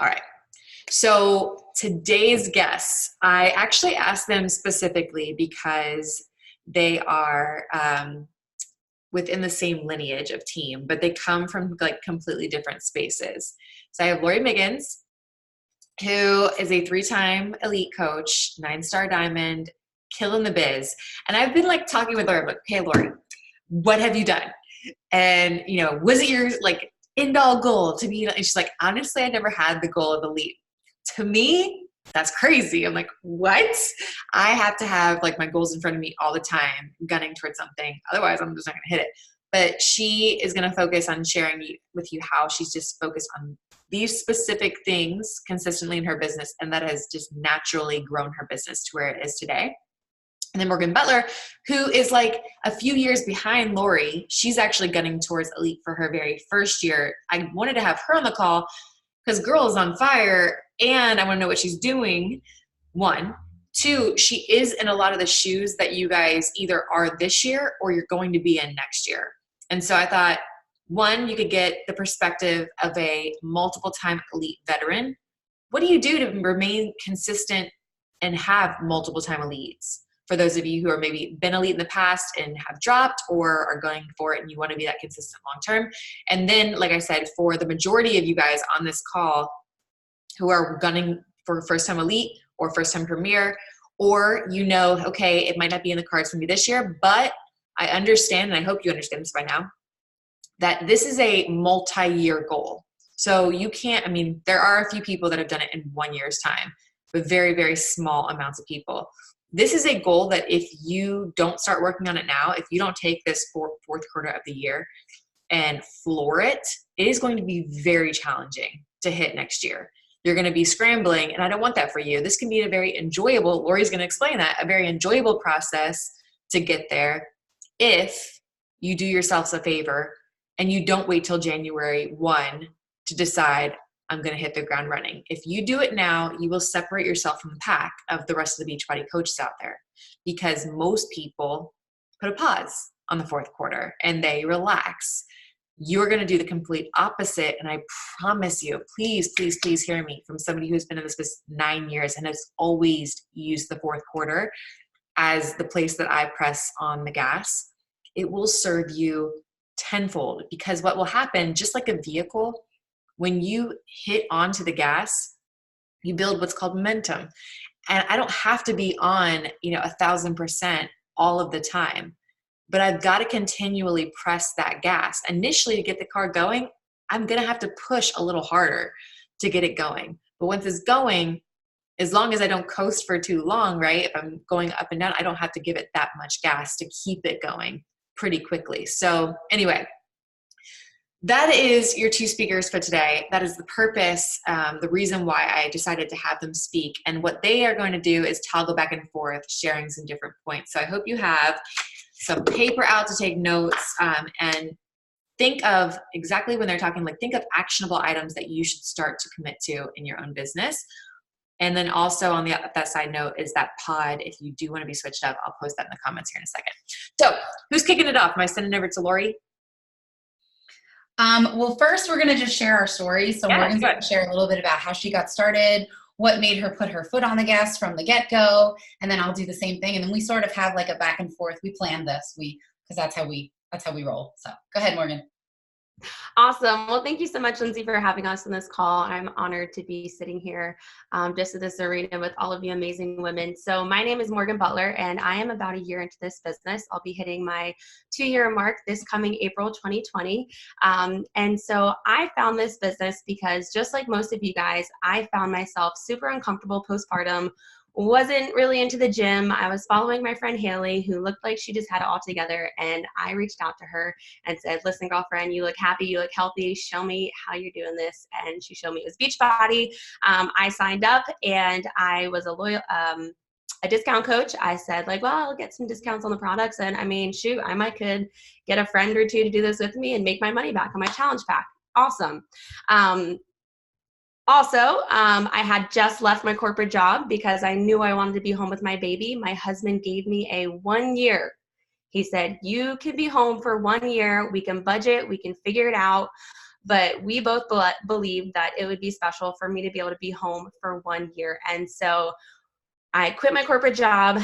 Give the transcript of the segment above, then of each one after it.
All right. So today's guests, I actually asked them specifically because they are within the same lineage of team, but they come from like completely different spaces. So I have Lori Miggins, who is a 3-time elite coach, 9-star diamond, killing the biz. And I've been like talking with Lori, I'm like, okay, Lori, what have you done? And, was it your like end all goal to be, and she's like, honestly, I never had the goal of elite. To me, that's crazy. I'm like, what? I have to have like my goals in front of me all the time, gunning towards something. Otherwise, I'm just not going to hit it. But she is going to focus on sharing with you how she's just focused on these specific things consistently in her business. And that has just naturally grown her business to where it is today. And then Morgan Butler, who is like a few years behind Lori. She's actually gunning towards elite for her very first year. I wanted to have her on the call because girl is on fire and I want to know what she's doing. 1, 2, she is in a lot of the shoes that you guys either are this year or you're going to be in next year. And so I thought, 1, you could get the perspective of a multiple time elite veteran. What do you do to remain consistent and have multiple time elites? For those of you who are maybe been elite in the past and have dropped or are going for it and you want to be that consistent long term. And then, like I said, for the majority of you guys on this call who are gunning for first time elite or first time premier, or okay, it might not be in the cards for me this year, but I understand, and I hope you understand this by now, that this is a multi-year goal. So you can't, there are a few people that have done it in 1 year's time, but very, very small amounts of people. This is a goal that if you don't start working on it now, if you don't take this fourth quarter of the year and floor it, it is going to be very challenging to hit next year. You're going to be scrambling, and I don't want that for you. This can be a very enjoyable, Lori's going to explain that, a very enjoyable process to get there if you do yourselves a favor and you don't wait till January 1 to decide, I'm going to hit the ground running. If you do it now, you will separate yourself from the pack of the rest of the Beachbody coaches out there, because most people put a pause on the fourth quarter and they relax. You're going to do the complete opposite. And I promise you, please, please, please hear me from somebody who's been in this business 9 years and has always used the fourth quarter as the place that I press on the gas. It will serve you tenfold, because what will happen, just like a vehicle, when you hit onto the gas, you build what's called momentum. And I don't have to be on, 1,000% all of the time, but I've got to continually press that gas. Initially, to get the car going, I'm going to have to push a little harder to get it going. But once it's going, as long as I don't coast for too long, right? If I'm going up and down, I don't have to give it that much gas to keep it going pretty quickly. So anyway, that is your 2 speakers for today. That is the purpose, the reason why I decided to have them speak. And what they are going to do is toggle back and forth, sharing some different points. So I hope you have some paper out to take notes, and think of exactly when they're talking, like think of actionable items that you should start to commit to in your own business. And then also on that side note is that pod. If you do want to be switched up, I'll post that in the comments here in a second. So who's kicking it off? Am I sending it over to Lori? Well, first we're going to just share our story. So Morgan's going to share a little bit about how she got started, what made her put her foot on the gas from the get-go, and then I'll do the same thing. And then we sort of have like a back and forth. We planned this, because that's how we roll. So go ahead, Morgan. Awesome. Well, thank you so much, Lindsay, for having us on this call. I'm honored to be sitting here just in this arena with all of you amazing women. So my name is Morgan Butler, and I am about a year into this business. I'll be hitting my 2-year mark this coming April 2020. And so I found this business because, just like most of you guys, I found myself super uncomfortable postpartum, wasn't really into the gym. I was following my friend Haley, who looked like she just had it all together. And I reached out to her and said, listen, girlfriend, you look happy, you look healthy. Show me how you're doing this. And she showed me it was Beachbody. I signed up, and I was a discount coach. I said, well, I'll get some discounts on the products. And shoot, I might could get a friend or 2 to do this with me and make my money back on my challenge pack. Awesome. Also, I had just left my corporate job because I knew I wanted to be home with my baby. My husband gave me a 1 year. He said, you can be home for 1 year. We can budget. We can figure it out. but we both believed that it would be special for me to be able to be home for 1 year. And so I quit my corporate job,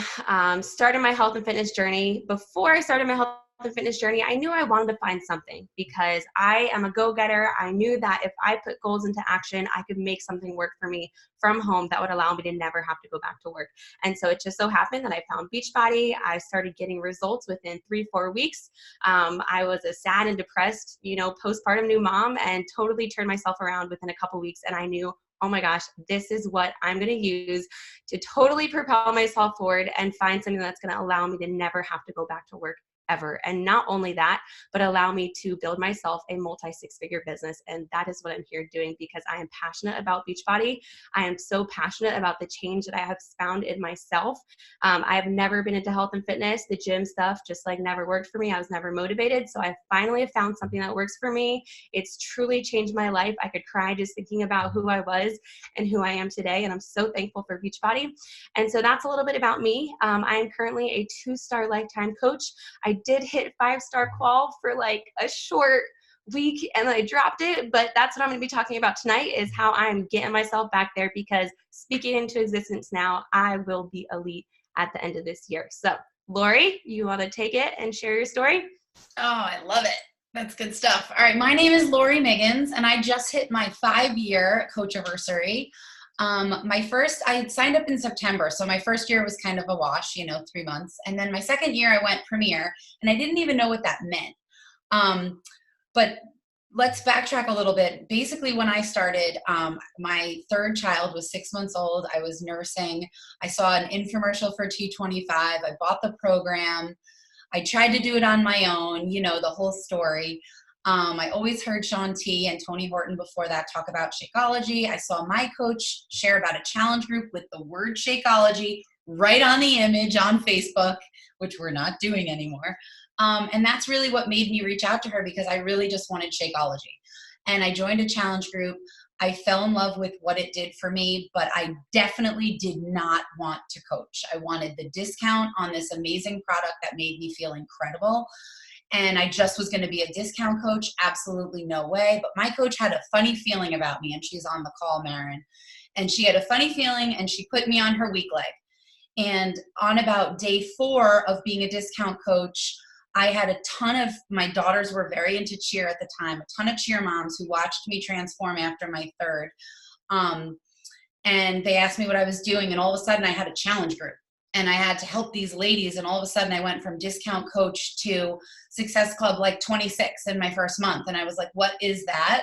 started my health and fitness journey. Before I started my health and fitness journey, I knew I wanted to find something because I am a go-getter. I knew that if I put goals into action, I could make something work for me from home that would allow me to never have to go back to work. And so it just so happened that I found Beachbody. I started getting results within 3-4 weeks. I was a sad and depressed, postpartum new mom, and totally turned myself around within a couple weeks. And I knew, oh my gosh, this is what I'm going to use to totally propel myself forward and find something that's going to allow me to never have to go back to work ever. And not only that, but allow me to build myself a multi-six-figure business. And that is what I'm here doing because I am passionate about Beachbody. I am so passionate about the change that I have found in myself. I have never been into health and fitness. The gym stuff just never worked for me. I was never motivated. So I finally have found something that works for me. It's truly changed my life. I could cry just thinking about who I was and who I am today. And I'm so thankful for Beachbody. And so that's a little bit about me. I am currently a 2-star lifetime coach. I did hit 5-star qual for a short week and I dropped it, but that's what I'm going to be talking about tonight is how I'm getting myself back there because speaking into existence now, I will be elite at the end of this year. So Lori, you want to take it and share your story? Oh, I love it. That's good stuff. All right. My name is Lori Miggins and I just hit my 5-year coach anniversary. I signed up in September. So my first year was kind of a wash, 3 months. And then my second year I went Premier and I didn't even know what that meant. But let's backtrack a little bit. Basically when I started, my third child was 6 months old. I was nursing. I saw an infomercial for T25. I bought the program. I tried to do it on my own, the whole story. I always heard Shaun T and Tony Horton before that talk about Shakeology. I saw my coach share about a challenge group with the word Shakeology right on the image on Facebook, which we're not doing anymore. And that's really what made me reach out to her because I really just wanted Shakeology. And I joined a challenge group. I fell in love with what it did for me, but I definitely did not want to coach. I wanted the discount on this amazing product that made me feel incredible. And I just was going to be a discount coach. Absolutely no way. But my coach had a funny feeling about me, and she's on the call, Marin. And she had a funny feeling, and she put me on her weak leg. And on about day 4 of being a discount coach, I had a ton of, my daughters were very into cheer at the time, a ton of cheer moms who watched me transform after my third. And they asked me what I was doing, and all of a sudden I had a challenge group. And I had to help these ladies. And all of a sudden I went from discount coach to Success Club 26 in my first month. And I was like, what is that?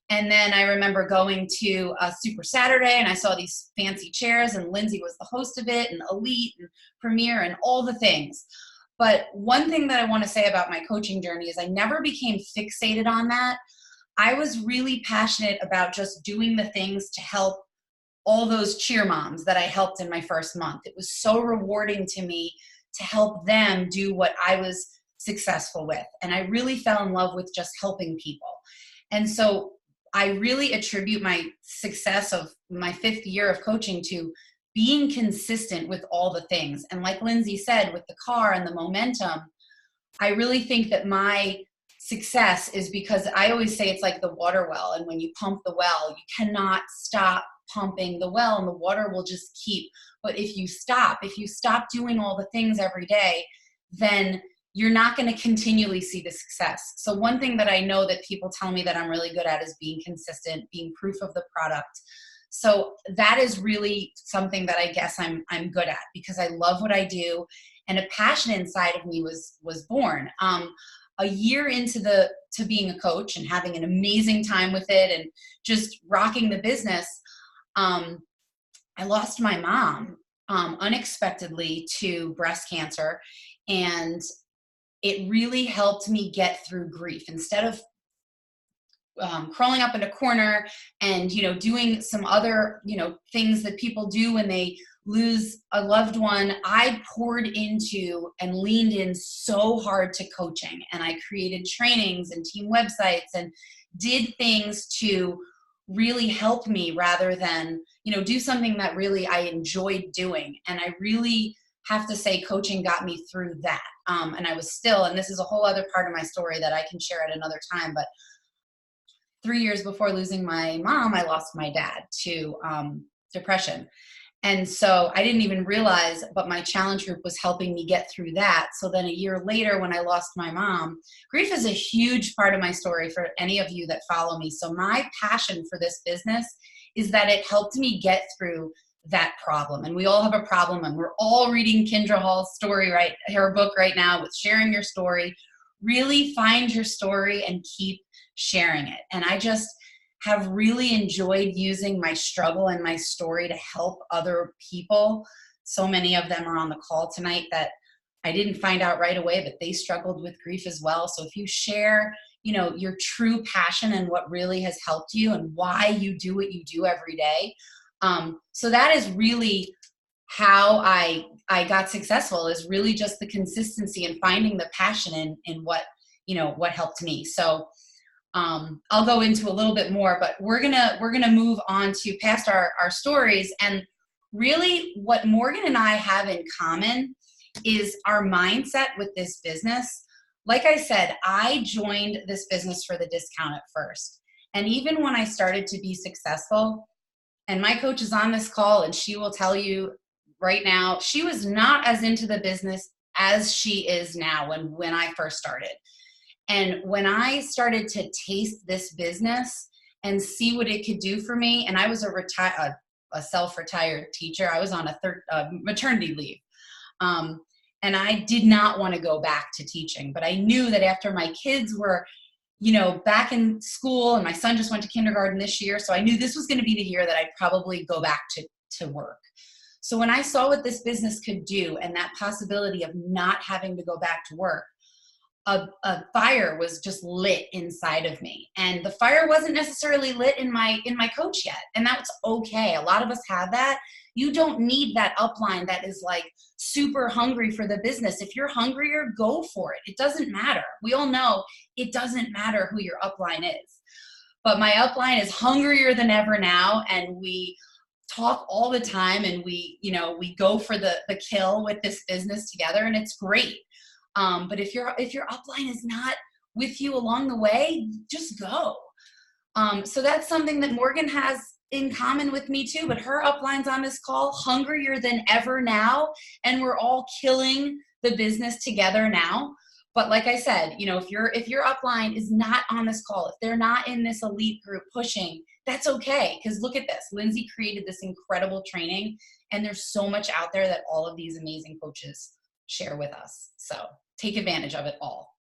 And then I remember going to a Super Saturday and I saw these fancy chairs and Lindsay was the host of it and Elite and Premier and all the things. But one thing that I want to say about my coaching journey is I never became fixated on that. I was really passionate about just doing the things to help all those cheer moms that I helped in my first month. It was so rewarding to me to help them do what I was successful with. And I really fell in love with just helping people. And so I really attribute my success of my 5th year of coaching to being consistent with all the things. And like Lindsay said, with the car and the momentum, I really think that my success is because I always say it's like the water well. And when you pump the well, you cannot stop pumping the well and the water will just keep. But if you stop doing all the things every day, then you're not going to continually see the success. So one thing that I know that people tell me that I'm really good at is being consistent, being proof of the product. So that is really something that I guess I'm good at because I love what I do and a passion inside of me was born. A year into to being a coach and having an amazing time with it and just rocking the business, I lost my mom unexpectedly to breast cancer, and it really helped me get through grief. Instead of crawling up in a corner and doing some other things that people do when they lose a loved one, I poured into and leaned in so hard to coaching, and I created trainings and team websites and did things to really help me rather than do something that really I enjoyed doing. And I really have to say coaching got me through that. And I was still, and this is a whole other part of my story that I can share at another time, but 3 years before losing my mom, I lost my dad to depression. And so I didn't even realize, but my challenge group was helping me get through that. So then a year later, when I lost my mom, grief is a huge part of my story for any of you that follow me. So my passion for this business is that it helped me get through that problem. And we all have a problem, and we're all reading Kendra Hall's story, right? Her book right now with sharing your story. Really find your story and keep sharing it. And I just have really enjoyed using my struggle and my story to help other people. So many of them are on the call tonight that I didn't find out right away, but they struggled with grief as well. So if you share, your true passion and what really has helped you and why you do what you do every day. So that is really how I got successful, is really just the consistency and finding the passion in what helped me. So I'll go into a little bit more, but we're gonna move on to past our stories. And really what Morgan and I have in common is our mindset with this business. Like I said, I joined this business for the discount at first. And even when I started to be successful, and my coach is on this call and she will tell you right now, she was not as into the business as she is now when I first started. And when I started to taste this business and see what it could do for me, and I was a self-retired teacher. I was on a maternity leave. And I did not want to go back to teaching, but I knew that after my kids were, back in school, and my son just went to kindergarten this year. So I knew this was going to be the year that I'd probably go back to work. So when I saw what this business could do and that possibility of not having to go back to work, a fire was just lit inside of me. And the fire wasn't necessarily lit in my coach yet. And that's okay. A lot of us have that. You don't need that upline that is like super hungry for the business. If you're hungrier, go for it. It doesn't matter. We all know it doesn't matter who your upline is. But my upline is hungrier than ever now. And we talk all the time, and we go for the kill with this business together, and it's great. But if your upline is not with you along the way, just go. So that's something that Morgan has in common with me too, but her upline's on this call, hungrier than ever now, and we're all killing the business together now. But like I said, if your upline is not on this call, if they're not in this elite group pushing, that's okay. Because look at this, Lindsay created this incredible training, and there's so much out there that all of these amazing coaches share with us. So take advantage of it all.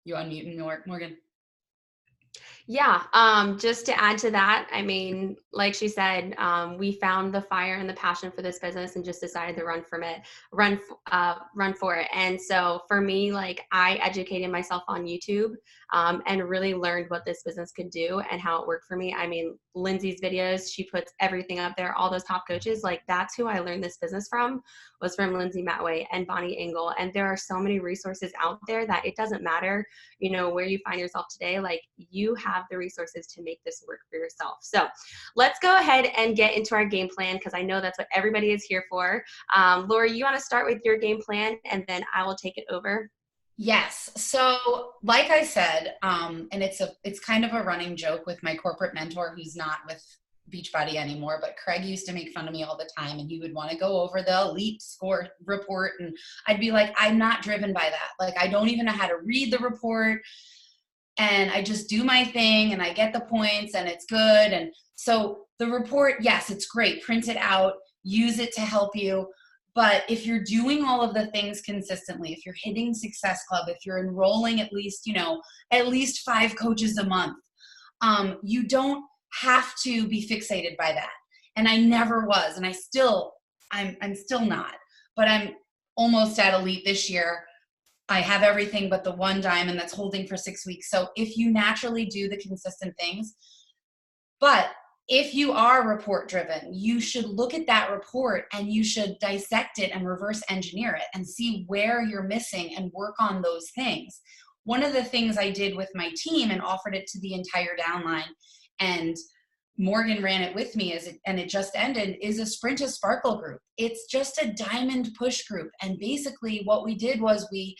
You unmute, Morgan? Yeah, just to add to that, I mean, like she said, we found the fire and the passion for this business and just decided to run for it. And so for me, like, I educated myself on YouTube and really learned what this business could do and how it worked for me. I mean, Lindsay's videos, she puts everything up there, all those top coaches, like that's who I learned this business from, was from Lindsay Matway and Bonnie Engel. And there are so many resources out there that it doesn't matter, where you find yourself today, like you have the resources to make this work for yourself. So let's go ahead and get into our game plan, because I know that's what everybody is here for. Laura, you want to start with your game plan, and then I will take it over? Yes. So like I said, and it's kind of a running joke with my corporate mentor who's not with Beachbody anymore, but Craig used to make fun of me all the time, and he would want to go over the elite score report, and I'd be like, I'm not driven by that. Like, I don't even know how to read the report, and I just do my thing, and I get the points, and it's good. And so the report, yes, it's great. Print it out, use it to help you. But if you're doing all of the things consistently, if you're hitting Success Club, if you're enrolling at least 5 coaches a month, you don't have to be fixated by that. And I never was, and I'm still not, but I'm almost at elite this year. I have everything but the one diamond that's holding for 6 weeks. So if you naturally do the consistent things, but if you are report driven, you should look at that report and you should dissect it and reverse engineer it and see where you're missing and work on those things. One of the things I did with my team and offered it to the entire downline, and Morgan ran it with me and it just ended, is a Sprint to Sparkle group. It's just a diamond push group. And basically what we did was we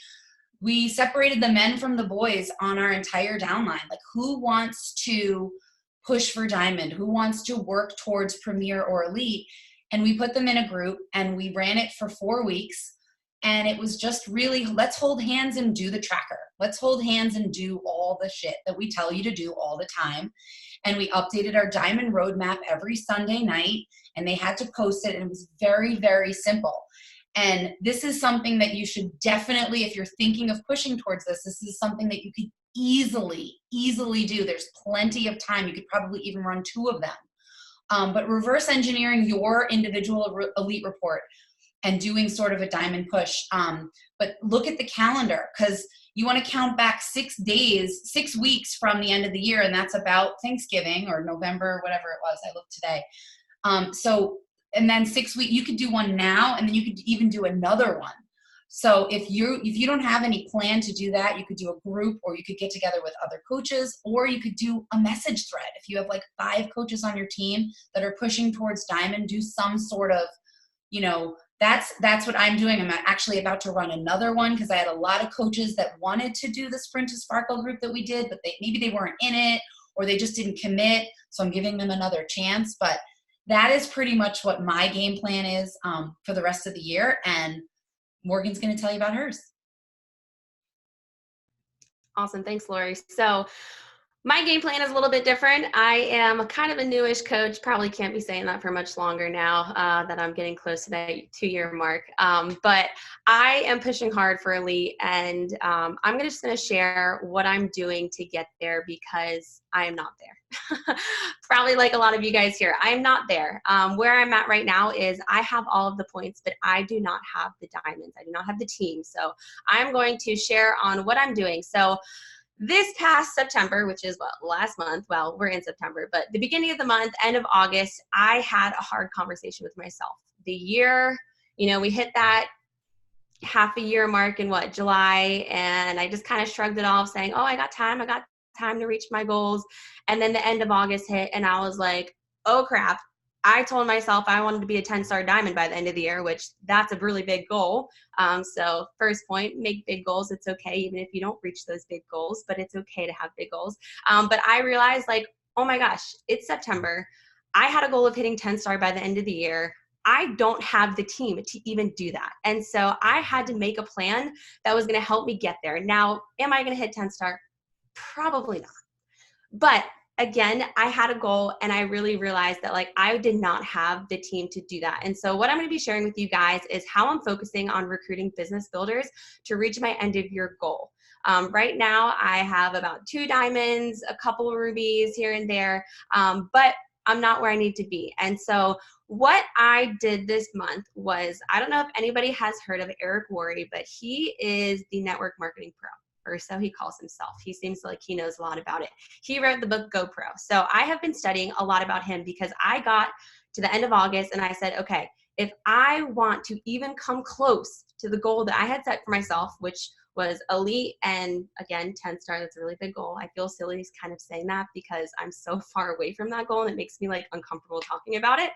we separated the men from the boys on our entire downline. Like, who wants to push for diamond? Who wants to work towards premier or elite? And we put them in a group and we ran it for 4 weeks. And it was just really, let's hold hands and do the tracker. Let's hold hands and do all the shit that we tell you to do all the time. And we updated our diamond roadmap every Sunday night, and they had to post it. And it was very, very simple. And this is something that you should definitely, if you're thinking of pushing towards this, this is something that you could easily do. There's plenty of time. You could probably even run 2 of them. But reverse engineering your individual elite report and doing sort of a diamond push. But look at the calendar, because you want to count back 6 days, 6 weeks from the end of the year. And that's about Thanksgiving or November, whatever it was. I looked today. And then 6 weeks, you could do one now, and then you could even do another one. So if you don't have any plan to do that, you could do a group, or you could get together with other coaches, or you could do a message thread. If you have like 5 coaches on your team that are pushing towards diamond, do some sort of, that's what I'm doing. I'm actually about to run another one, because I had a lot of coaches that wanted to do the Sprint to Sparkle group that we did, but maybe they weren't in it, or they just didn't commit. So I'm giving them another chance. But that is pretty much what my game plan is for the rest of the year. And Morgan's going to tell you about hers. Awesome. Thanks, Lori. So my game plan is a little bit different. I am kind of a newish coach. Probably can't be saying that for much longer now that I'm getting close to that 2-year mark. But I am pushing hard for elite, and I'm just going to share what I'm doing to get there, because I am not there. Probably like a lot of you guys here, I am not there. Where I'm at right now is I have all of the points, but I do not have the diamonds. I do not have the team. So I'm going to share on what I'm doing. So this past September, which is last month, well, we're in September, but the beginning of the month, end of August, I had a hard conversation with myself. The year, we hit that half a year mark in July, and I just kind of shrugged it off, saying, oh, I got time to reach my goals. And then the end of August hit, and I was like, oh crap. I told myself I wanted to be a 10-star diamond by the end of the year, which that's a really big goal. So first point, make big goals. It's okay, even if you don't reach those big goals, but it's okay to have big goals. But I realized, oh my gosh, it's September. I had a goal of hitting 10-star by the end of the year. I don't have the team to even do that. And so I had to make a plan that was going to help me get there. Now, am I going to hit 10-star? Probably not. But again, I had a goal, and I really realized that I did not have the team to do that. And so what I'm going to be sharing with you guys is how I'm focusing on recruiting business builders to reach my end of year goal. Right now, I have about 2 diamonds, a couple of rubies here and there, but I'm not where I need to be. And so what I did this month was, I don't know if anybody has heard of Eric Worre, but he is the network marketing pro, or so he calls himself. He seems like he knows a lot about it. He wrote the book GoPro. So I have been studying a lot about him, because I got to the end of August and I said, okay, if I want to even come close to the goal that I had set for myself, which was elite, and again, 10-star, that's a really big goal. I feel silly kind of saying that, because I'm so far away from that goal, and it makes me uncomfortable talking about it.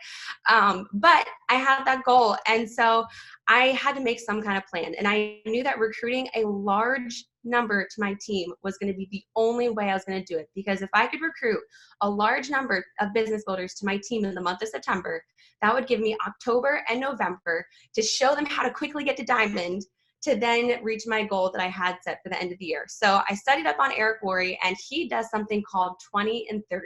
But I had that goal. And so I had to make some kind of plan. And I knew that recruiting a large number to my team was going to be the only way I was going to do it. Because if I could recruit a large number of business builders to my team in the month of September, that would give me October and November to show them how to quickly get to diamond, to then reach my goal that I had set for the end of the year. So I studied up on Eric Worre, and he does something called 20 and 30.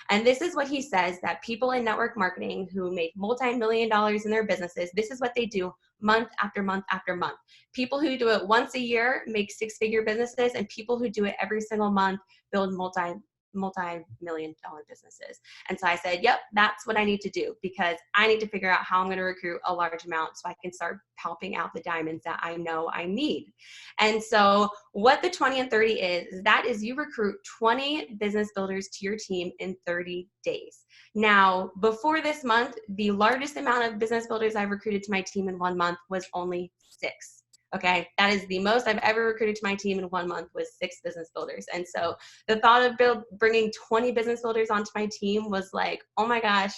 And this is what he says, that people in network marketing who make multi-million dollars in their businesses, this is what they do month after month after month. People who do it once a year make 6-figure businesses, and people who do it every single month build multi-million dollar businesses. And so I said, yep, that's what I need to do, because I need to figure out how I'm going to recruit a large amount so I can start helping out the diamonds that I know I need. And so what the 20 and 30 is that is you recruit 20 business builders to your team in 30 days. Now, before this month, the largest amount of business builders I've recruited to my team in 1 month was only 6. Okay, that is the most I've ever recruited to my team in 1 month, was 6 business builders. And so the thought of bringing 20 business builders onto my team was like, oh my gosh,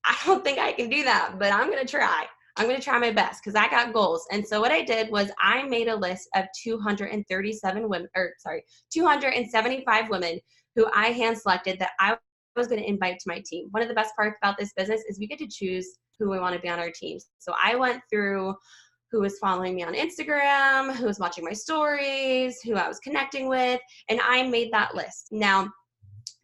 I don't think I can do that, but I'm going to try. I'm going to try my best because I got goals. And so what I did was I made a list of 275 women who I hand selected that I was going to invite to my team. One of the best parts about this business is we get to choose who we want to be on our teams. So I went through who was following me on Instagram, who was watching my stories, who I was connecting with, and I made that list. Now,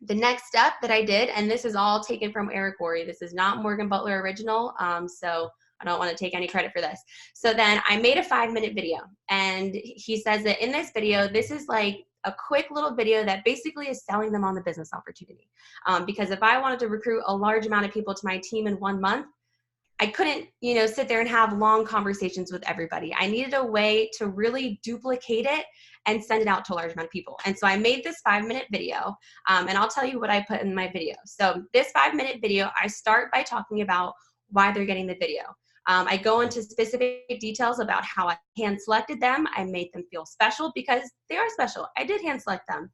the next step that I did, and this is all taken from Eric Worre, this is not Morgan Butler original, so I don't want to take any credit for this. So then I made a 5-minute video, and he says that in this video, this is like a quick little video that basically is selling them on the business opportunity. Because if I wanted to recruit a large amount of people to my team in 1 month, I couldn't, sit there and have long conversations with everybody. I needed a way to really duplicate it and send it out to a large amount of people. And so I made this 5-minute video, and I'll tell you what I put in my video. So this 5-minute video, I start by talking about why they're getting the video. I go into specific details about how I hand selected them. I made them feel special because they are special. I did hand select them.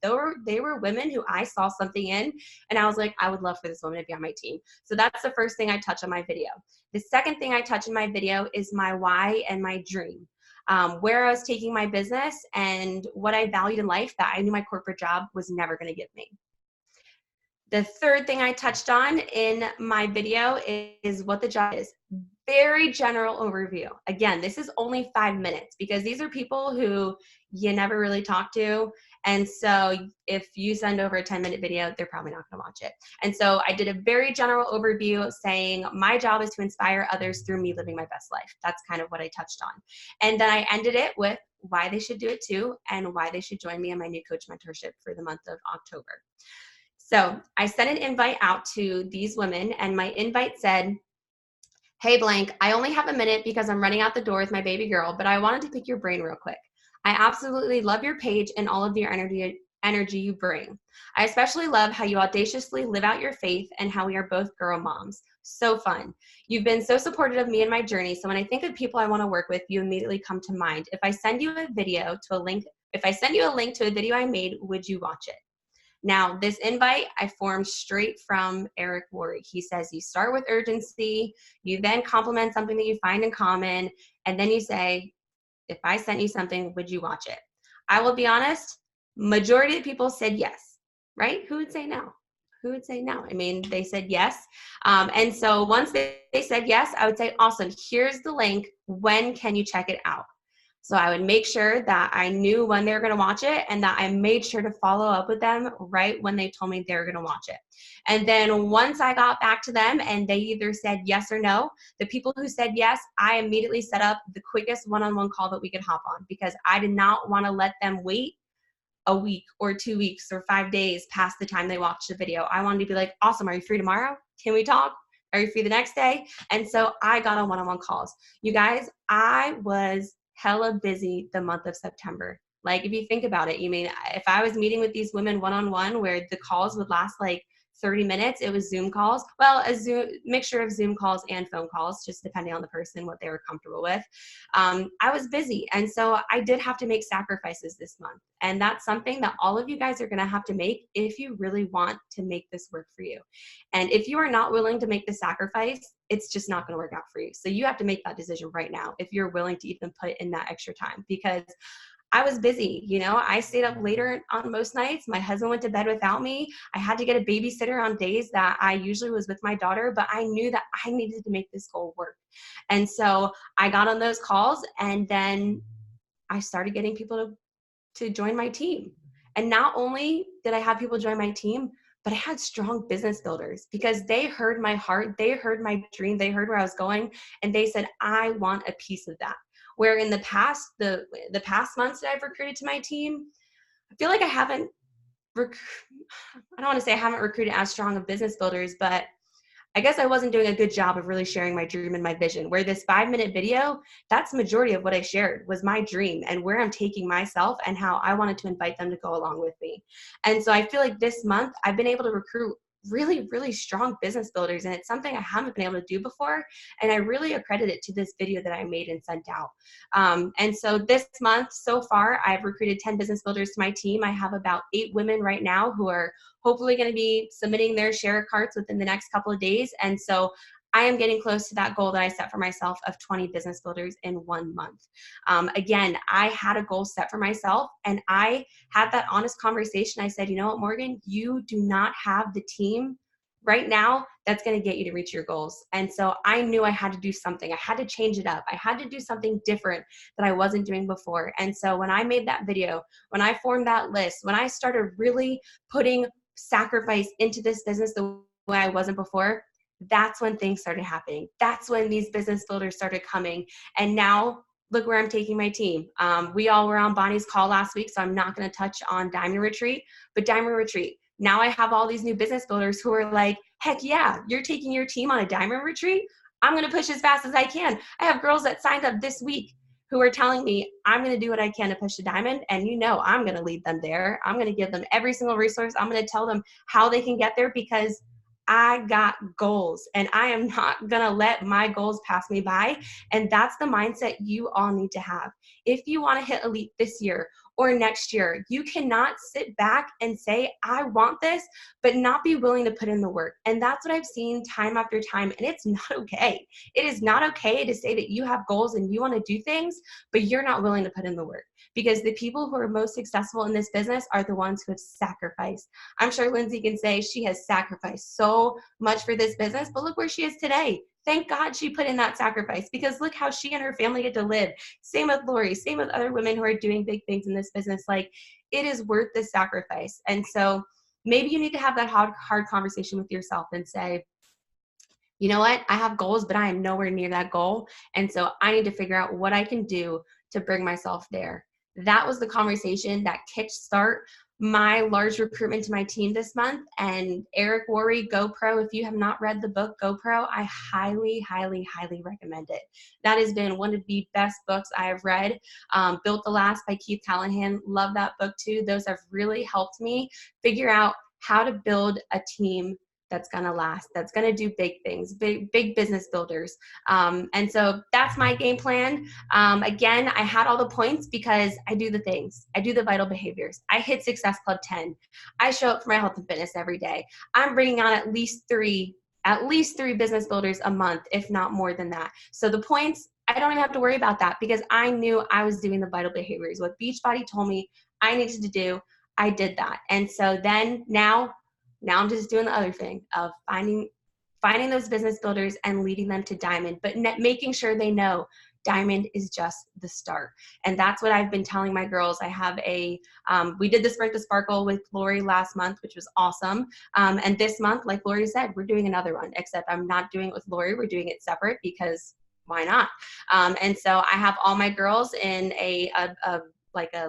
They were women who I saw something in, and I was like, I would love for this woman to be on my team. So that's the first thing I touch on my video. The second thing I touch in my video is my why and my dream. Where I was taking my business and what I valued in life that I knew my corporate job was never going to give me. The third thing I touched on in my video is what the job is. Very general overview. Again, this is only 5 minutes because these are people who you never really talk to. And so if you send over a 10-minute video, they're probably not going to watch it. And so I did a very general overview saying my job is to inspire others through me living my best life. That's kind of what I touched on. And then I ended it with why they should do it too and why they should join me in my new coach mentorship for the month of October. So I sent an invite out to these women, and my invite said, hey blank, I only have a minute because I'm running out the door with my baby girl, but I wanted to pick your brain real quick. I absolutely love your page and all of your energy you bring. I especially love how you audaciously live out your faith and how we are both girl moms. So fun. You've been so supportive of me in my journey. So when I think of people I want to work with, you immediately come to mind. If I send you a link to a video I made, would you watch it? Now, this invite I formed straight from Eric Worre. He says you start with urgency, you then compliment something that you find in common, and then you say, if I sent you something, would you watch it? I will be honest, majority of people said yes, right? Who would say no? Who would say no? I mean, they said yes. And so once they said yes, I would say, awesome, here's the link. When can you check it out? So I would make sure that I knew when they were going to watch it and that I made sure to follow up with them right when they told me they were going to watch it. And then once I got back to them and they either said yes or no, the people who said yes, I immediately set up the quickest one-on-one call that we could hop on because I did not want to let them wait a week or 2 weeks or 5 days past the time they watched the video. I wanted to be like, awesome, are you free tomorrow? Can we talk? Are you free the next day? And so I got on one-on-one calls. You guys, I was hella busy the month of September. Like if you think about it, if I was meeting with these women one-on-one where the calls would last like 30 minutes, it was Zoom calls. Well, a mixture of Zoom calls and phone calls, just depending on the person, what they were comfortable with. I was busy. And so I did have to make sacrifices this month. And that's something that all of you guys are going to have to make if you really want to make this work for you. And if you are not willing to make the sacrifice, it's just not going to work out for you. So you have to make that decision right now if you're willing to even put in that extra time, because I was busy. I stayed up later on most nights. My husband went to bed without me. I had to get a babysitter on days that I usually was with my daughter, but I knew that I needed to make this goal work. And so I got on those calls, and then I started getting people to join my team. And not only did I have people join my team, but I had strong business builders because they heard my heart, they heard my dream, they heard where I was going, and they said, I want a piece of that. Where in the past months that I've recruited to my team, I feel like I don't want to say I haven't recruited as strong of business builders, but I guess I wasn't doing a good job of really sharing my dream and my vision. Where this 5-minute video, that's the majority of what I shared was my dream and where I'm taking myself and how I wanted to invite them to go along with me. And so I feel like this month I've been able to recruit really, really strong business builders, and it's something I haven't been able to do before, and I really accredit it to this video that I made and sent out. And so this month so far, I've recruited 10 business builders to my team. I have about 8 women right now who are hopefully going to be submitting their share carts within the next couple of days. And so I am getting close to that goal that I set for myself of 20 business builders in 1 month. Again, I had a goal set for myself, and I had that honest conversation. I said, you know what, Morgan, you do not have the team right now that's going to get you to reach your goals. And so I knew I had to do something. I had to change it up. I had to do something different that I wasn't doing before. And so when I made that video, when I formed that list, when I started really putting sacrifice into this business the way I wasn't before, that's when things started happening. That's when these business builders started coming. And now look where I'm taking my team. We all were on Bonnie's call last week, so I'm not going to touch on Diamond Retreat, but Diamond Retreat. Now I have all these new business builders who are like, heck yeah, you're taking your team on a Diamond Retreat? I'm going to push as fast as I can. I have girls that signed up this week who are telling me I'm going to do what I can to push to Diamond, and you know I'm going to lead them there. I'm going to give them every single resource. I'm going to tell them how they can get there, because I got goals, and I am not going to let my goals pass me by. And that's the mindset you all need to have. If you want to hit elite this year or next year, you cannot sit back and say, I want this, but not be willing to put in the work. And that's what I've seen time after time. And it's not okay. It is not okay to say that you have goals and you want to do things, but you're not willing to put in the work. Because the people who are most successful in this business are the ones who have sacrificed. I'm sure Lindsay can say she has sacrificed so much for this business, but look where she is today. Thank God she put in that sacrifice, because look how she and her family get to live. Same with Lori, same with other women who are doing big things in this business. Like, it is worth the sacrifice. And so maybe you need to have that hard conversation with yourself and say, you know what? I have goals, but I am nowhere near that goal. And so I need to figure out what I can do to bring myself there. That was the conversation that kickstart my large recruitment to my team this month. And Eric Worre, GoPro, if you have not read the book GoPro, I highly, highly, highly recommend it. That has been one of the best books I have read. Built to Last by Keith Callahan. Love that book too. Those have really helped me figure out how to build a team that's going to last, that's going to do big things, big business builders. And so that's my game plan. Again, I had all the points because I do the things. I do the vital behaviors. I hit Success Club 10. I show up for my health and fitness every day. I'm bringing on at least three business builders a month, if not more than that. So the points, I don't even have to worry about that, because I knew I was doing the vital behaviors. What Beachbody told me I needed to do, I did that. And so then now I'm just doing the other thing of finding those business builders and leading them to Diamond, but making sure they know Diamond is just the start. And that's what I've been telling my girls. I have we did the Sprint to Sparkle with Lori last month, which was awesome. And this month, like Lori said, we're doing another one, except I'm not doing it with Lori. We're doing it separate, because why not? And so I have all my girls in a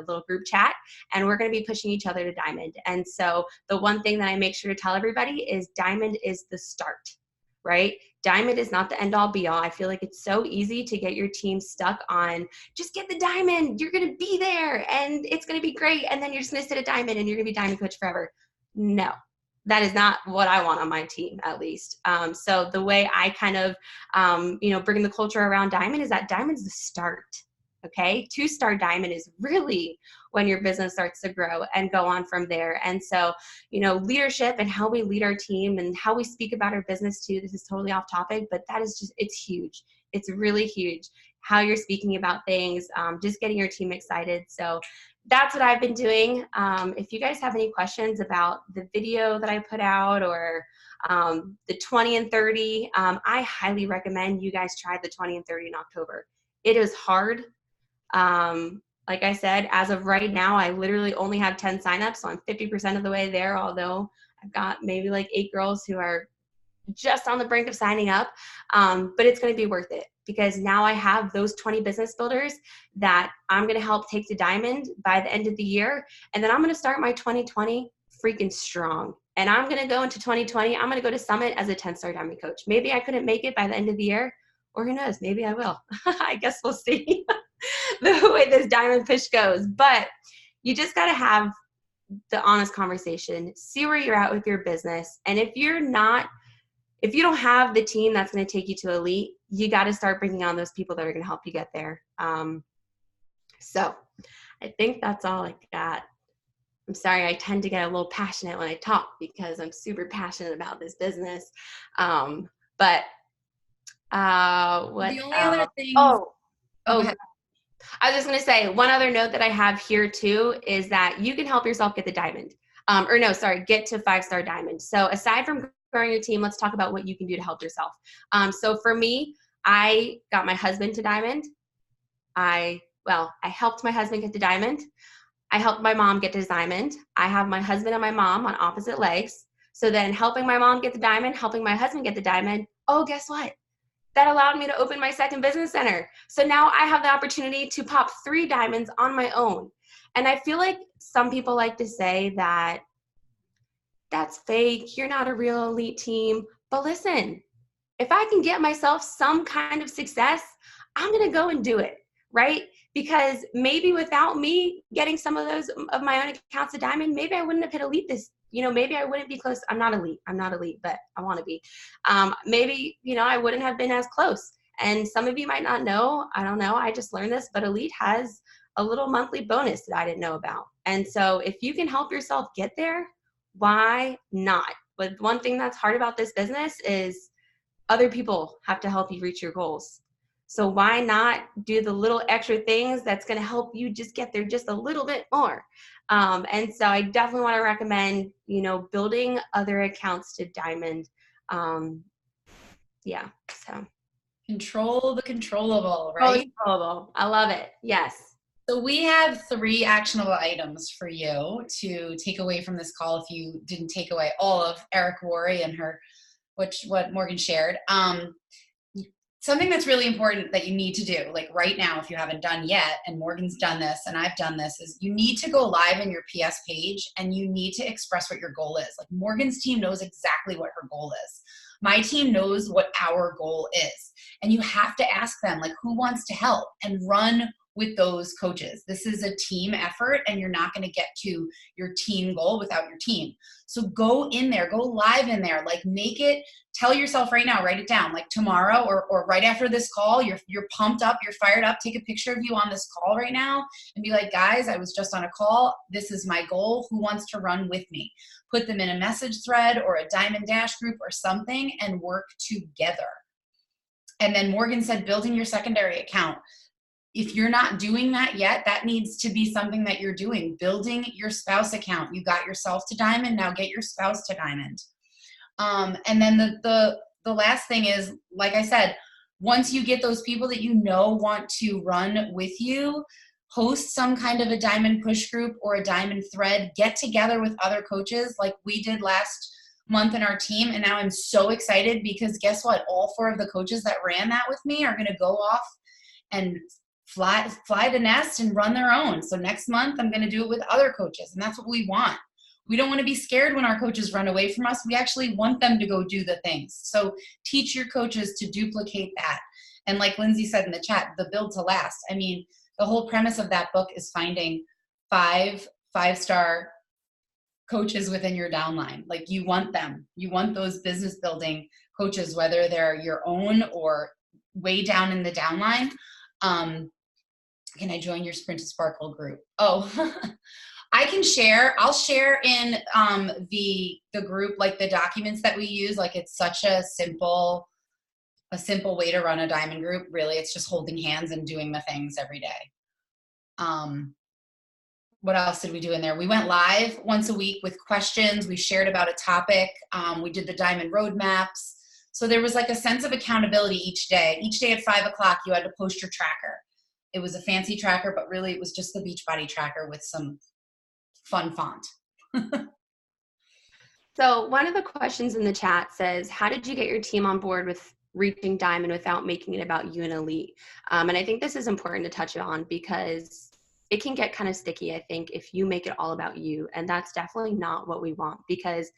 little group chat, and we're going to be pushing each other to Diamond. And so the one thing that I make sure to tell everybody is Diamond is the start, right? Diamond is not the end all be all. I feel like it's so easy to get your team stuck on just get the Diamond. You're going to be there and it's going to be great. And then you're just going to sit at Diamond and you're going to be Diamond coach forever. No, that is not what I want on my team, at least. So the way I kind of, bring the culture around Diamond is that Diamond's the start. Okay, 2-star Diamond is really when your business starts to grow and go on from there. And so, leadership and how we lead our team and how we speak about our business too, this is totally off topic, but that is just, it's huge. It's really huge how you're speaking about things, just getting your team excited. So that's what I've been doing. If you guys have any questions about the video that I put out or the 20 and 30, I highly recommend you guys try the 20 and 30 in October. It is hard. Like I said, as of right now, I literally only have 10 signups, so I'm 50% of the way there, although I've got maybe like 8 girls who are just on the brink of signing up. But it's going to be worth it, because now I have those 20 business builders that I'm going to help take to Diamond by the end of the year. And then I'm going to start my 2020 freaking strong. And I'm going to go into 2020. I'm going to go to Summit as a 10-star Diamond coach. Maybe I couldn't make it by the end of the year, or who knows, maybe I will. I guess we'll see the way this Diamond push goes. But you just got to have the honest conversation, see where you're at with your business. And if you don't have the team that's going to take you to elite, you got to start bringing on those people that are going to help you get there. So I think that's all I got. I'm sorry, I tend to get a little passionate when I talk because I'm super passionate about this business. But What The only other else? things. Oh, Oh, go oh, ahead. I was just going to say one other note that I have here too is that you can help yourself get the diamond. Or no, sorry, get to 5-star diamond. So aside from growing your team, let's talk about what you can do to help yourself. So for me, I got my husband to diamond. I helped my husband get to diamond. I helped my mom get to diamond. I have my husband and my mom on opposite legs. So then helping my mom get the diamond, helping my husband get the diamond. Oh, guess what? That allowed me to open my second business center. So now I have the opportunity to pop 3 diamonds on my own. And I feel like some people like to say that that's fake, you're not a real elite team. But listen, if I can get myself some kind of success, I'm going to go and do it, right? Because maybe without me getting some of those of my own accounts of diamond, maybe I wouldn't have hit elite maybe I wouldn't be close. I'm not elite, but I want to be. Maybe, I wouldn't have been as close. And some of you might not know, I don't know, I just learned this, but elite has a little monthly bonus that I didn't know about. And so if you can help yourself get there, why not? But one thing that's hard about this business is other people have to help you reach your goals. So why not do the little extra things that's going to help you just get there just a little bit more? And so I definitely want to recommend, building other accounts to diamond. So. Control the controllable, right? Controllable. I love it. Yes. So we have 3 actionable items for you to take away from this call if you didn't take away all of Eric Worre and what Morgan shared. Something that's really important that you need to do, like right now, if you haven't done yet, and Morgan's done this and I've done this, is you need to go live in your PS page and you need to express what your goal is. Like Morgan's team knows exactly what her goal is. My team knows what our goal is. And you have to ask them, like, who wants to help, and run with those coaches. This is a team effort and you're not going to get to your team goal without your team. So go in there, go live in there, like tell yourself right now, write it down, like tomorrow or right after this call, you're pumped up, you're fired up, take a picture of you on this call right now and be like, guys, I was just on a call. This is my goal. Who wants to run with me? Put them in a message thread or a Diamond Dash group or something and work together. And then Morgan said, building your secondary account. If you're not doing that yet, that needs to be something that you're doing. Building your spouse account. You got yourself to diamond, now get your spouse to diamond. And then the last thing is, like I said, once you get those people that want to run with you, host some kind of a diamond push group or a diamond thread. Get together with other coaches like we did last month in our team. And now I'm so excited because guess what? All 4 of the coaches that ran that with me are going to go off and fly the nest and run their own. So next month I'm going to do it with other coaches, and that's what we want. We don't want to be scared when our coaches run away from us. We actually want them to go do the things. So teach your coaches to duplicate that. And like Lindsay said in the chat, the build to last. I mean, the whole premise of that book is finding 5-star coaches within your downline. Like you want them. You want those business building coaches, whether they're your own or way down in the downline. Can I join your Sprint to Sparkle group? Oh, I can share. I'll share in the group, like the documents that we use. Like it's such a simple way to run a diamond group. Really, it's just holding hands and doing the things every day. What else did we do in there? We went live once a week with questions. We shared about a topic. We did the diamond roadmaps. So there was like a sense of accountability each day. Each day at 5 o'clock, you had to post your tracker. It was a fancy tracker, but really it was just the Beachbody tracker with some fun font. So one of the questions in the chat says, how did you get your team on board with reaching diamond without making it about you and elite? And I think this is important to touch on because it can get kind of sticky, I think, if you make it all about you. And that's definitely not what we want, because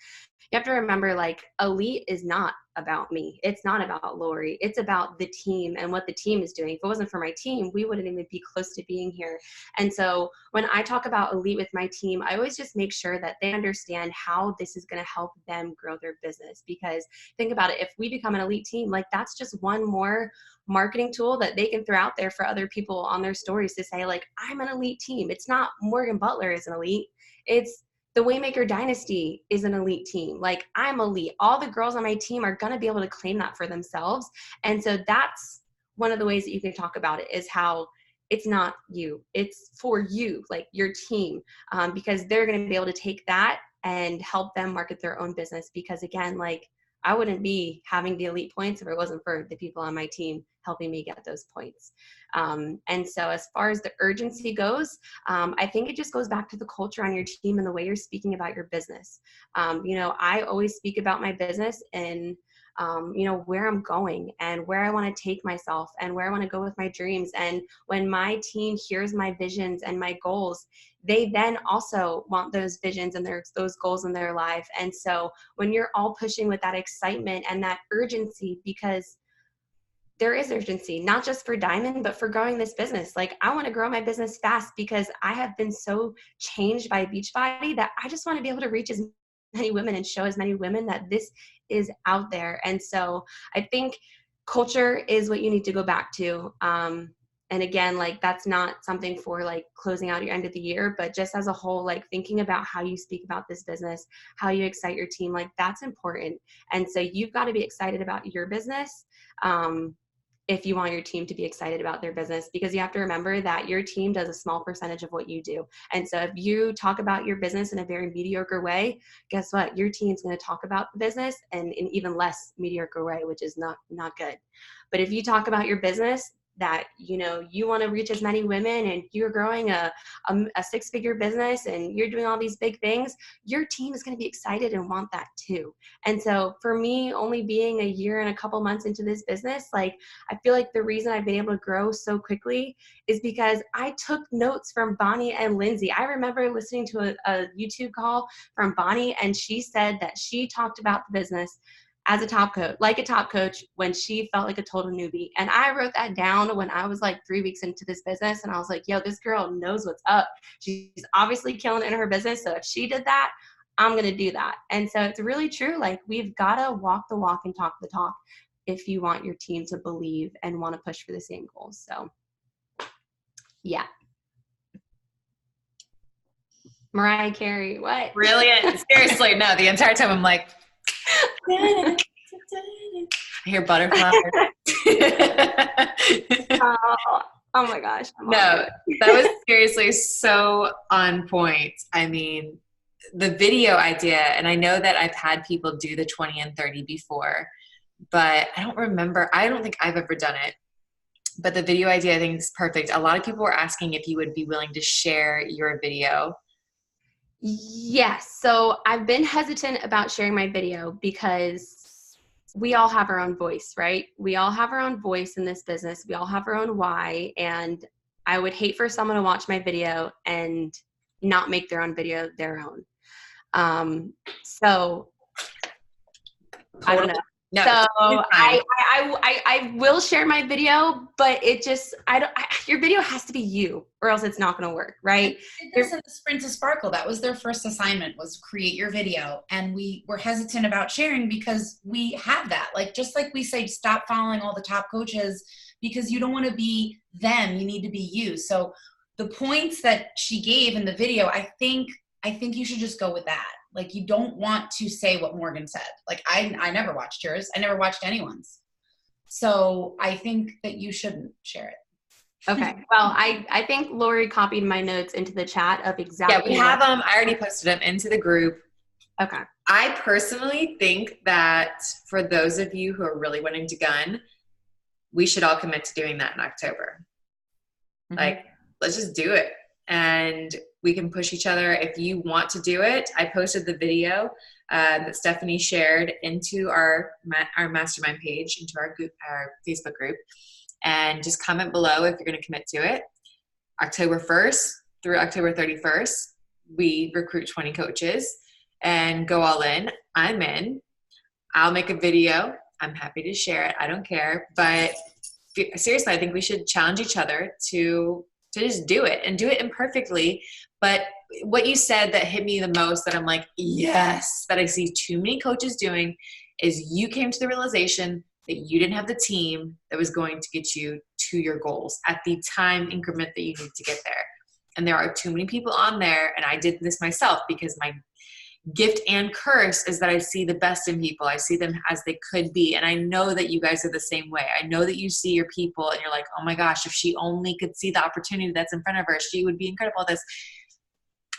you have to remember, like, elite is not about me. It's not about Lori. It's about the team and what the team is doing. If it wasn't for my team, we wouldn't even be close to being here. And so when I talk about elite with my team, I always just make sure that they understand how this is going to help them grow their business. Because think about it, if we become an elite team, like that's just one more marketing tool that they can throw out there for other people on their stories to say, like, I'm an elite team. It's not Morgan Butler is an elite. It's the Waymaker Dynasty is an elite team. Like, I'm elite. All the girls on my team are going to be able to claim that for themselves. And so that's one of the ways that you can talk about it, is how it's not you, it's for you, like your team, because they're going to be able to take that and help them market their own business. Because again, like, I wouldn't be having the elite points if it wasn't for the people on my team helping me get those points. And so as far as the urgency goes, I think it just goes back to the culture on your team and the way you're speaking about your business. You know, I always speak about my business and you know, where I'm going and where I want to take myself and where I want to go with my dreams. And when my team hears my visions and my goals, they then also want those visions and those goals in their life. And so when you're all pushing with that excitement and that urgency, because there is urgency, not just for Diamond, but for growing this business. Like, I want to grow my business fast because I have been so changed by Beachbody that I just want to be able to reach as many women and show as many women that this is out there. And so I think culture is what you need to go back to. And again, like, that's not something for like closing out your end of the year, but just as a whole, like thinking about how you speak about this business, how you excite your team, like that's important. And so you've got to be excited about your business. If you want your team to be excited about their business, because you have to remember that your team does a small percentage of what you do. And so if you talk about your business in a very mediocre way, guess what? Your team's going to talk about the business in an even less mediocre way, which is not good. But if you talk about your business, that, you know, you want to reach as many women and you're growing a six-figure business and you're doing all these big things, your team is going to be excited and want that too. And so for me, only being a year and a couple months into this business, like, I feel like the reason I've been able to grow so quickly is because I took notes from Bonnie and Lindsay. I remember listening to a YouTube call from Bonnie, and she said that she talked about the business as a top coach, like a top coach, when she felt like a total newbie. And I wrote that down when I was like 3 weeks into this business. And I was like, yo, this girl knows what's up. She's obviously killing it in her business. So if she did that, I'm going to do that. And so it's really true. Like, we've got to walk the walk and talk the talk if you want your team to believe and want to push for the same goals. So yeah. Mariah Carey, what? Brilliant. Seriously, no, the entire time I'm like, I hear butterflies. Oh my gosh. No, that was seriously so on point. I mean, the video idea, and I know that I've had people do the 20 and 30 before, but I don't think I've ever done it. But the video idea, I think, is perfect. A lot of people were asking if you would be willing to share your video. Yes. So I've been hesitant about sharing my video because we all have our own voice, right? We all have our own voice in this business. We all have our own why. And I would hate for someone to watch my video and not make their own video their own. So I don't know. No, so I will share my video, but it just, your video has to be you, or else it's not going to work, right? It does in the Sprint to Sparkle. That was their first assignment, was create your video. And we were hesitant about sharing because we have that. Like, just like we say, stop following all the top coaches because you don't want to be them. You need to be you. So the points that she gave in the video, I think you should just go with that. Like, you don't want to say what Morgan said. Like, I never watched yours. I never watched anyone's. So I think that you shouldn't share it. Okay. Well, I think Lori copied my notes into the chat of exactly. Yeah, we have them. I already posted them into the group. Okay. I personally think that for those of you who are really wanting to gun, we should all commit to doing that in October. Mm-hmm. Like, let's just do it. And we can push each other. If you want to do it, I posted the video that Stephanie shared into our Mastermind page, into our Facebook group. And just comment below if you're going to commit to it. October 1st through October 31st, we recruit 20 coaches and go all in. I'm in. I'll make a video. I'm happy to share it. I don't care. But seriously, I think we should challenge each other to just do it, and do it imperfectly. But what you said that hit me the most, that I'm like, yes, that I see too many coaches doing, is you came to the realization that you didn't have the team that was going to get you to your goals at the time increment that you need to get there. And there are too many people on there. And I did this myself because my gift and curse is that I see the best in people. I see them as they could be. And I know that you guys are the same way. I know that you see your people and you're like, oh my gosh, if she only could see the opportunity that's in front of her, she would be incredible at this.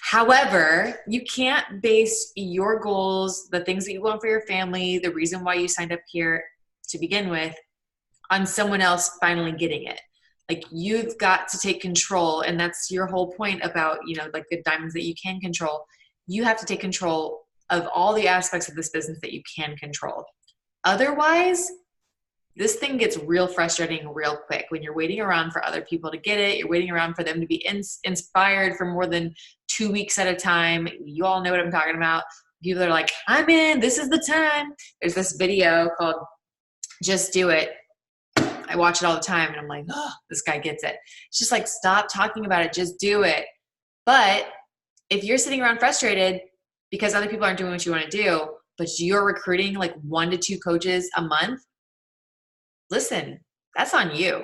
However, you can't base your goals, the things that you want for your family, the reason why you signed up here to begin with, on someone else finally getting it. Like, you've got to take control. And that's your whole point about, you know, like the diamonds that you can control. You have to take control of all the aspects of this business that you can control. Otherwise, this thing gets real frustrating real quick when you're waiting around for other people to get it. You're waiting around for them to be inspired for more than 2 weeks at a time. You all know what I'm talking about. People are like, I'm in, this is the time. There's this video called Just Do It. I watch it all the time and I'm like, oh, this guy gets it. It's just like, stop talking about it. Just do it. But if you're sitting around frustrated because other people aren't doing what you want to do, but you're recruiting like 1 to 2 coaches a month, listen, that's on you.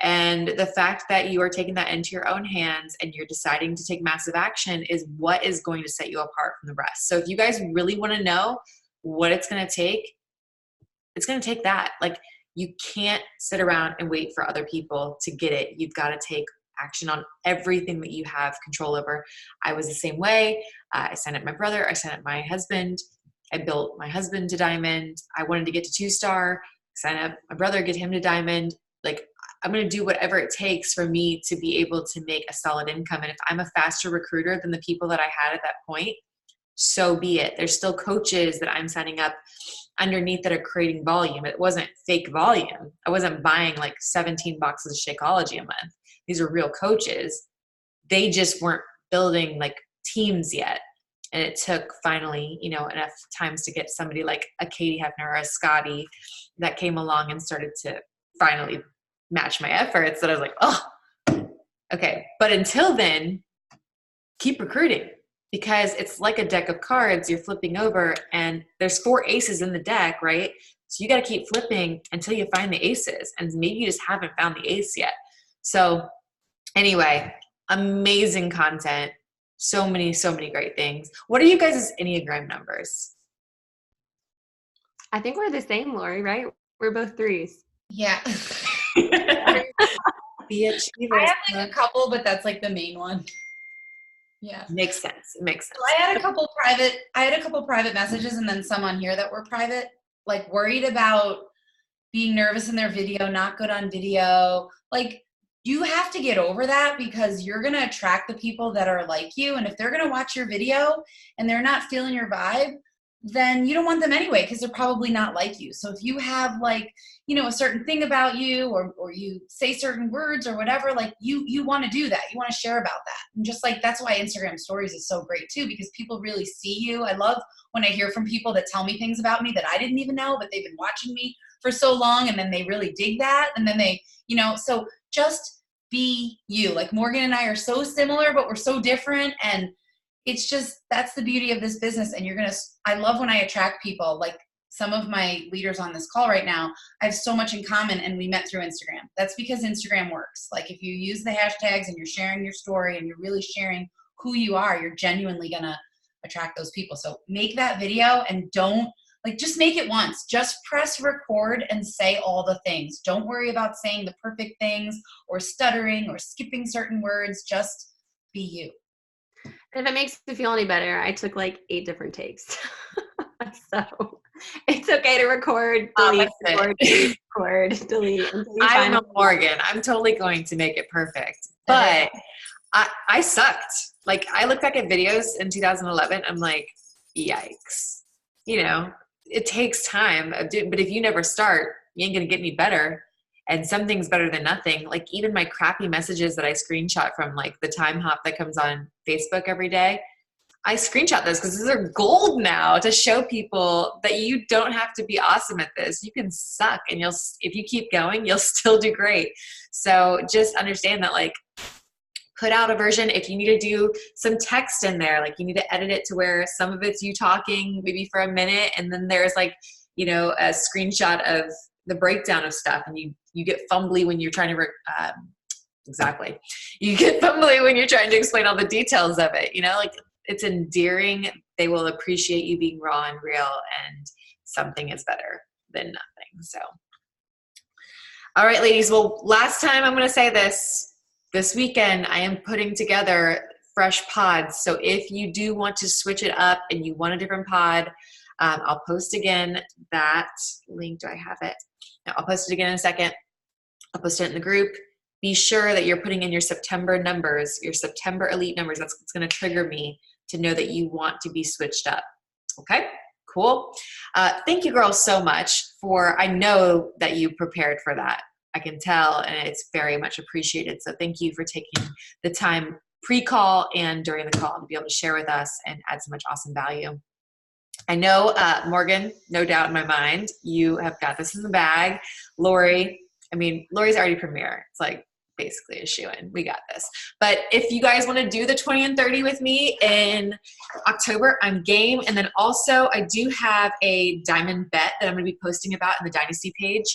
And the fact that you are taking that into your own hands and you're deciding to take massive action is what is going to set you apart from the rest. So if you guys really want to know what it's going to take, it's going to take that. Like, you can't sit around and wait for other people to get it. You've got to take action on everything that you have control over. I was the same way. I signed up my brother. I signed up my husband. I built my husband to diamond. I wanted to get to 2-star. Sign up my brother, get him to diamond. Like, I'm going to do whatever it takes for me to be able to make a solid income. And if I'm a faster recruiter than the people that I had at that point, so be it. There's still coaches that I'm signing up underneath that are creating volume. It wasn't fake volume. I wasn't buying like 17 boxes of Shakeology a month. These are real coaches. They just weren't building like teams yet. And it took finally, you know, enough times to get somebody like a Katie Hefner or a Scotty that came along and started to finally match my efforts, that I was like, oh, okay. But until then, keep recruiting, because it's like a deck of cards you're flipping over and there's 4 aces in the deck, right? So you got to keep flipping until you find the aces, and maybe you just haven't found the ace yet. So anyway, amazing content. So many great things. What are you guys' Enneagram numbers? I think we're the same, Lori, right? We're both 3s. Yeah. The achievers. I have like a couple, but that's like the main one. Yeah. Makes sense. It makes sense. So I had a couple private messages, and then some on here that were private, like worried about being nervous in their video, not good on video. Like, you have to get over that, because you're going to attract the people that are like you. And if they're going to watch your video and they're not feeling your vibe, then you don't want them anyway, because they're probably not like you. So if you have like, you know, a certain thing about you, or you say certain words or whatever, like you want to do that. You want to share about that. And just like, that's why Instagram stories is so great too, because people really see you. I love when I hear from people that tell me things about me that I didn't even know, but they've been watching me for so long, and then they really dig that. And then they, you know, so just be you. Like, Morgan and I are so similar, but we're so different. And it's just, that's the beauty of this business. And I love when I attract people, like some of my leaders on this call right now. I have so much in common, and we met through Instagram. That's because Instagram works. Like, if you use the hashtags and you're sharing your story and you're really sharing who you are, you're genuinely going to attract those people. So make that video, and don't, like, just make it once. Just press record and say all the things. Don't worry about saying the perfect things or stuttering or skipping certain words. Just be you. If it makes you feel any better, I took like 8 different takes. So it's okay to record, delete, delete. I'm a Morgan. I'm totally going to make it perfect. But I sucked. Like, I look back at videos in 2011. I'm like, yikes. You know, it takes time. But if you never start, you ain't going to get any better. And something's better than nothing. Like, even my crappy messages that I screenshot from like the time hop that comes on Facebook every day, I screenshot those because these are gold now, to show people that you don't have to be awesome at this. You can suck, and if you keep going, you'll still do great. So just understand that, like, put out a version. If you need to do some text in there, like, you need to edit it to where some of it's you talking maybe for a minute, and then there's like, you know, a screenshot of the breakdown of stuff, and you get fumbly when you're trying to Exactly. You get fumbly when you're trying to explain all the details of it, like it's endearing. They will appreciate you being raw and real, and something is better than nothing. So, all right, ladies. Well, last time I'm going to say this weekend, I am putting together fresh pods. So if you do want to switch it up and you want a different pod, I'll post again that link. Do I have it? No, I'll post it again in a second. I'll post it in the group. Be sure that you're putting in your September numbers, your September elite numbers. That's what's going to trigger me to know that you want to be switched up. Okay, cool. Thank you, girls, so much I know that you prepared for that. I can tell, and it's very much appreciated. So thank you for taking the time pre-call and during the call to be able to share with us and add so much awesome value. I know, Morgan, no doubt in my mind, you have got this in the bag. Lori's already premier. It's like basically a shoo-in. We got this. But if you guys want to do the 20 and 30 with me in October, I'm game. And then also I do have a diamond bet that I'm going to be posting about in the Dynasty page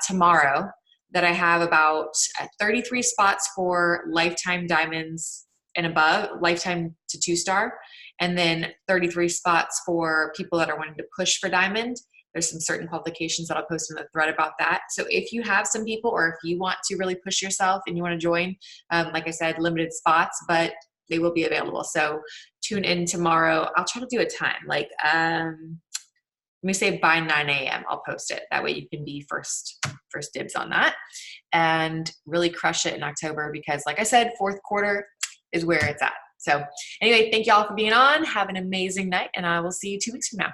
tomorrow, that I have about 33 spots for lifetime diamonds and above, lifetime to 2-star, and then 33 spots for people that are wanting to push for diamond. There's some certain qualifications that I'll post in the thread about that. So if you have some people, or if you want to really push yourself and you want to join, like I said, limited spots, but they will be available. So tune in tomorrow. I'll try to do a time, like, let me say by 9 a.m. I'll post it. That way you can be first dibs on that and really crush it in October, because like I said, fourth quarter is where it's at. So anyway, thank you all for being on. Have an amazing night, and I will see you 2 weeks from now.